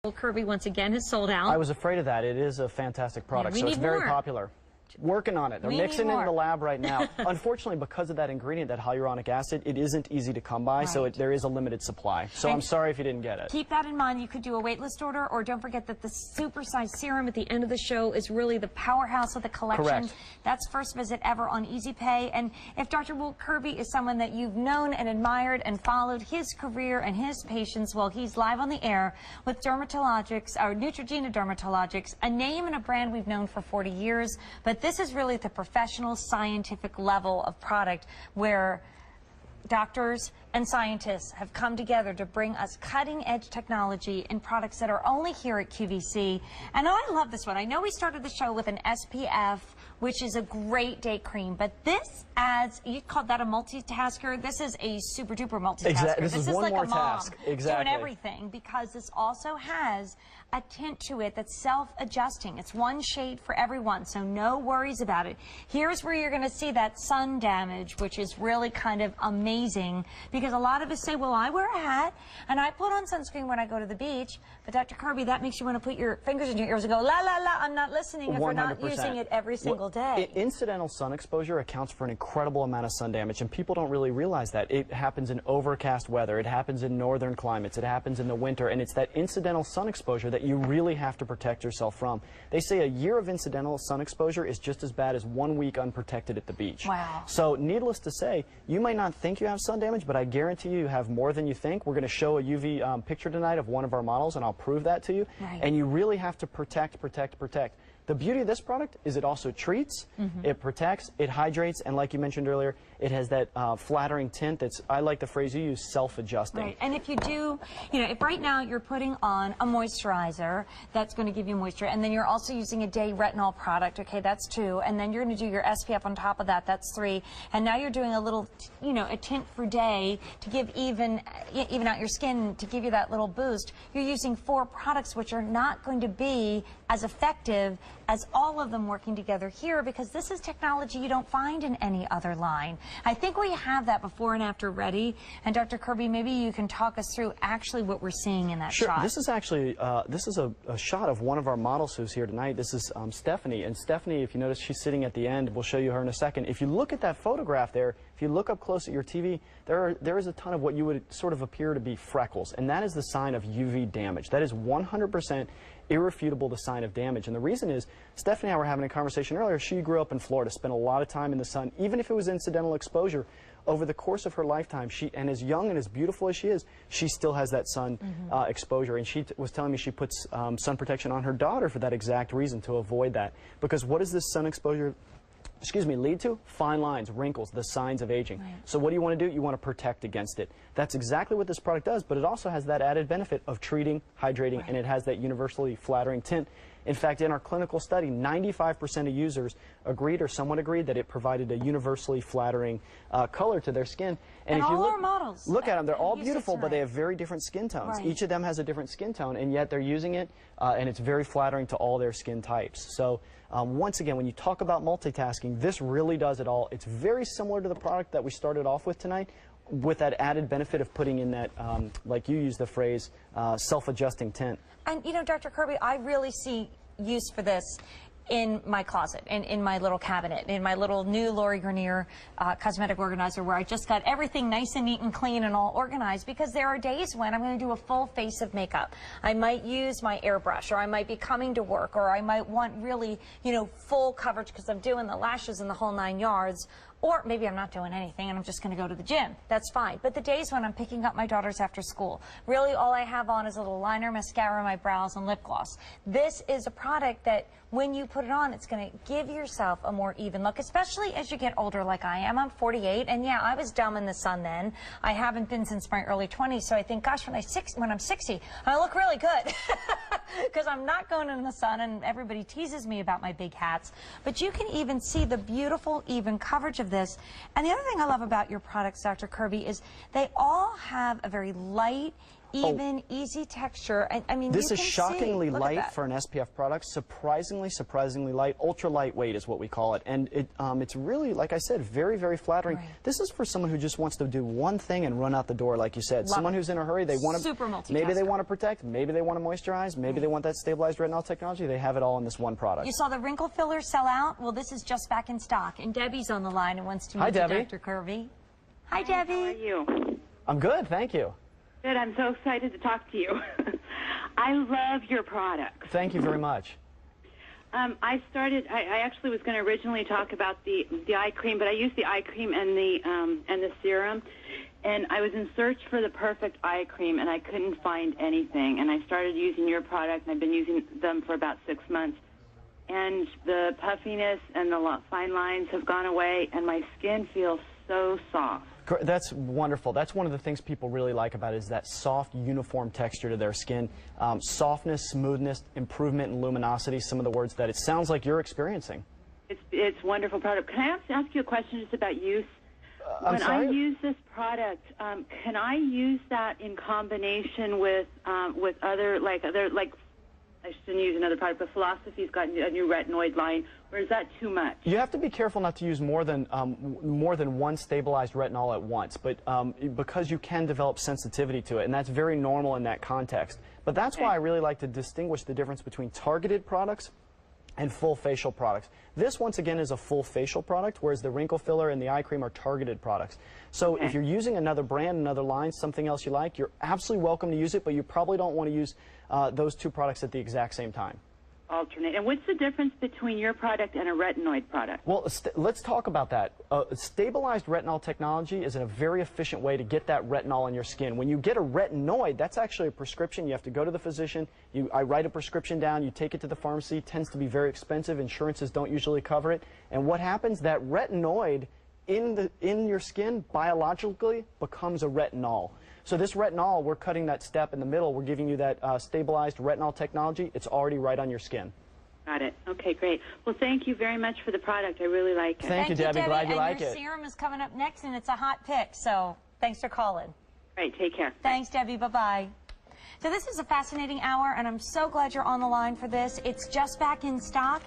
Kirby once again has sold out. I was afraid of that. It is a fantastic product, so it's very popular. Working on it. They're mixing it in the lab right now. Unfortunately, because of that ingredient, that hyaluronic acid, it isn't easy to come by, so there is a limited supply. So I'm sorry if you didn't get it. Keep that in mind. You could do a waitlist order, or don't forget that the supersized serum at the end of the show is really the powerhouse of the collection. Correct. That's first visit ever on Easy Pay. And if Dr. Will Kirby is someone that you've known and admired and followed his career and his patients, well, he's live on the air with Dermatologics, or Neutrogena Dermatologics, a name and a brand we've known for 40 years. But this is really the professional scientific level of product where doctors and scientists have come together to bring us cutting-edge technology and products that are only here at QVC. And I love this one. I know we started the show with an SPF, which is a great day cream, but this adds, you called that a multitasker. This is a super-duper multitasker. Exactly. This is one like more a mom task. Exactly. doing everything, because this also has a tint to it that's self-adjusting. It's one shade for everyone, so no worries about it. Here's where you're going to see that sun damage, which is really kind of amazing, because a lot of us say, well, I wear a hat and I put on sunscreen when I go to the beach, but Dr. Kirby, that makes you want to put your fingers in your ears and go, la, la, la, I'm not listening if we're not using it every single day. Incidental sun exposure accounts for an incredible amount of sun damage, and people don't really realize that. It happens in overcast weather, it happens in northern climates, it happens in the winter, and it's that incidental sun exposure that you really have to protect yourself from. They say a year of incidental sun exposure is just as bad as 1 week unprotected at the beach. Wow. So needless to say, you might not think you have sun damage, but I guarantee you have more than you think. We're going to show a UV picture tonight of one of our models, and I'll prove that to you. And you really have to protect, protect, protect. The beauty of this product is it also treats, it protects, it hydrates, and like you mentioned earlier, it has that flattering tint that's, I like the phrase you use, self-adjusting. Right, and if you do, you know, if right now you're putting on a moisturizer, that's going to give you moisture, and then you're also using a day retinol product, okay, that's 2, and then you're going to do your SPF on top of that, that's 3, and now you're doing a little, you know, a tint for day to give even out your skin, to give you that little boost. You're using 4 products which are not going to be as effective as all of them working together here, because this is technology you don't find in any other line. I think we have that before and after ready, and Dr. Kirby, maybe you can talk us through actually what we're seeing in that shot. This is actually, this is a shot of one of our models who's here tonight. This is Stephanie, and Stephanie, if you notice, she's sitting at the end. We'll show you her in a second. If you look at that photograph there, if you look up close at your TV, there is a ton of what you would sort of appear to be freckles, and that is the sign of UV damage. That is 100% irrefutable, the sign of damage. And the reason is, Stephanie and I were having a conversation earlier. She grew up in Florida, spent a lot of time in the sun, even if it was incidental exposure. Over the course of her lifetime, and as young and as beautiful as she is, she still has that sun exposure. And she was telling me she puts sun protection on her daughter for that exact reason, to avoid that. Because what does this sun exposure lead to? Fine lines, wrinkles, the signs of aging. Right. So what do you want to do? You want to protect against it. That's exactly what this product does, but it also has that added benefit of treating, hydrating, and it has that universally flattering tint. In fact, in our clinical study, 95% of users agreed, or someone agreed, that it provided a universally flattering color to their skin. And if you all our models, look at them, they're all beautiful, but they have very different skin tones. Right. Each of them has a different skin tone, and yet they're using it, and it's very flattering to all their skin types. So once again, when you talk about multitasking, this really does it all. It's very similar to the product that we started off with tonight, with that added benefit of putting in that, like you used the phrase, self-adjusting tint. And you know, Dr. Kirby, I really see use for this in my closet, in my little cabinet, in my little new Lori Grenier cosmetic organizer, where I just got everything nice and neat and clean and all organized, because there are days when I'm going to do a full face of makeup. I might use my airbrush, or I might be coming to work, or I might want really, you know, full coverage because I'm doing the lashes and the whole 9 yards. Or maybe I'm not doing anything and I'm just going to go to the gym. That's fine. But the days when I'm picking up my daughters after school, really all I have on is a little liner, mascara, my brows, and lip gloss. This is a product that when you put it on, it's going to give yourself a more even look, especially as you get older like I am. I'm 48, and yeah, I was dumb in the sun then. I haven't been since my early 20s, so I think, gosh, when I'm 60, I look really good. Because I'm not going in the sun, and everybody teases me about my big hats. But you can even see the beautiful, even coverage of this. And the other thing I love about your products, Dr. Kirby, is they all have a very light, even, easy texture. I mean, this you is can shockingly see. Look at light that. for an SPF product. Surprisingly light. Ultra lightweight is what we call it, and it's really, like I said, very, very flattering. Right. This is for someone who just wants to do one thing and run out the door, like you said. Love Someone it. who's in a hurry. They want to Super multitasker. maybe they want to protect, maybe they want to moisturize, maybe they want that stabilized retinol technology. They have it all in this one product. You saw the wrinkle filler sell out? Well, this is just back in stock. And Debbie's on the line and wants to Hi, meet you, Debbie. Dr. Kirby. Hi, Debbie. How are you? I'm good, thank you. Good. I'm so excited to talk to you. I love your products. Thank you very much. I actually was going to originally talk about the eye cream, but I used the eye cream and the serum, and I was in search for the perfect eye cream, and I couldn't find anything. And I started using your product, and I've been using them for about 6 months. And the puffiness and the fine lines have gone away, and my skin feels so soft. That's wonderful. That's one of the things people really like about it, is that soft, uniform texture to their skin. Softness, smoothness, improvement in luminosity, some of the words that it sounds like you're experiencing. It's a wonderful product. Can I ask you a question just about use? I'm When sorry? I use this product, can I use that in combination with other I shouldn't use another product, but Philosophy's got a new retinoid line, or is that too much? You have to be careful not to use more than one stabilized retinol at once, but because you can develop sensitivity to it, and that's very normal in that context. But that's why I really like to distinguish the difference between targeted products and full facial products. This, once again, is a full facial product, whereas the wrinkle filler and the eye cream are targeted products. So if you're using another brand, another line, something else you like, you're absolutely welcome to use it, but you probably don't want to use those two products at the exact same time. Alternate. And what's the difference between your product and a retinoid product? Well, let's talk about that. Stabilized retinol technology is a very efficient way to get that retinol in your skin. When you get a retinoid, that's actually a prescription. You have to go to the physician. I write a prescription down. You take it to the pharmacy. It tends to be very expensive. Insurances don't usually cover it. And what happens? That retinoid in your skin biologically becomes a retinol. So this retinol, we're cutting that step in the middle. We're giving you that stabilized retinol technology. It's already right on your skin. Got it. Okay, great. Well, thank you very much for the product. I really like it. Thank you, Debbie. Glad you like and your it. serum is coming up next, and it's a hot pick, so thanks for calling. Great. Take care. Thanks, Debbie. Bye-bye. So this is a fascinating hour, and I'm so glad you're on the line for this. It's just back in stock.